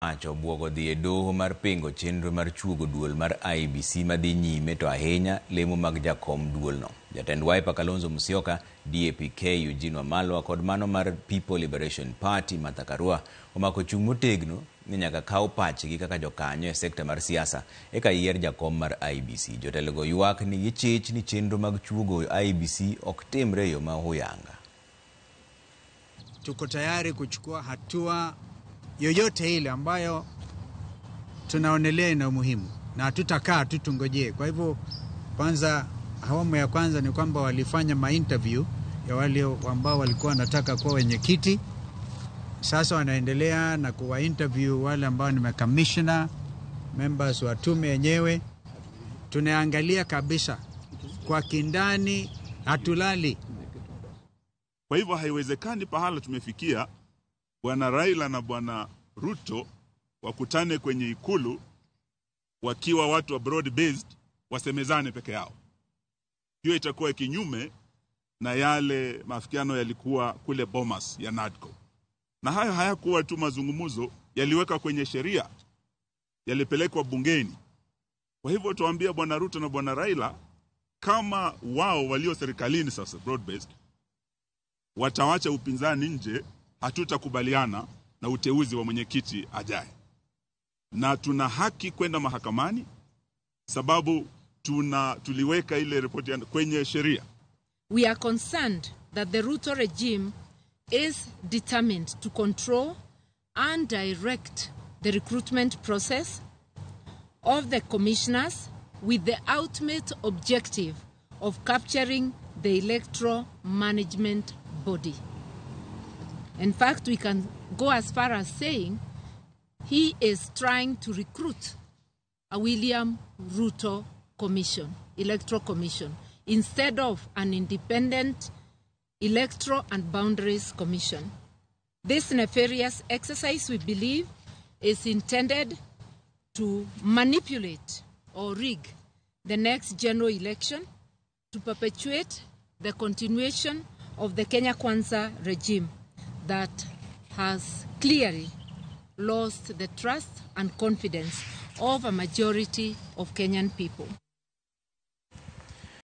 Acho buogo dhi e doho mar pingo chenro mar chuogo duol mar IEBC madhi nyime to ahinya lemo mag jakom duolno. Jatend Wiper Kalonzo Musyoka, DAP-K Eugene Wamalwa kod mano mar People Liberation Party Martha Karua omako chung' motegno ni nyaka kaw pachgi kaka jokanyo e sekta mar siasa eka yier jakom mar IEBC. Jotelogo ywak ni gichich ni chenro mag chuogo IEBC ok timre yo ma huyanga. Tuko tayari kuchukua hatua yoyote ile ambayo tunaonelea ina umuhimu na hatutakaa tutungojee. Kwa hivyo kwanza, awamu ya kwanza ni kwamba walifanya ma-interview ya wale ambao walikuwa wanataka kuwa wenyekiti. Sasa wanaendelea na kuwa interview wale ambao ni commissioner, members wa tume yenyewe. Tunaangalia kabisa kwa kindani, hatulali. Kwa hivyo haiwezekani pahala tumefikia Bwana Raila na Bwana Ruto wakutane kwenye ikulu wakiwa watu wa broad based wasemezane peke yao. Hiyo itakuwa kinyume na yale maafikiano yalikuwa kule Bomas ya NADCO. Na hayo hayakuwa tu mazungumzo, yaliweka kwenye sheria, yalipelekwa bungeni. Kwa hivyo tuambia Bwana Ruto na Bwana Raila, kama wao walio serikalini sasa broad based watawacha upinzani nje, hatutakubaliana na uteuzi wa mwenyekiti ajaye. Na tuna haki kwenda mahakamani sababu tuliweka ile ripoti kwenye sheria. We are concerned that the Ruto regime is determined to control and direct the recruitment process of the commissioners with the ultimate objective of capturing the electoral management body. In fact, we can go as far as saying he is trying to recruit a William Ruto commission, electoral commission, instead of an independent electoral and boundaries commission. This nefarious exercise, we believe, is intended to manipulate or rig the next general election to perpetuate the continuation of the Kenya Kwanza regime that has clearly lost the trust and confidence of a majority of Kenyan people.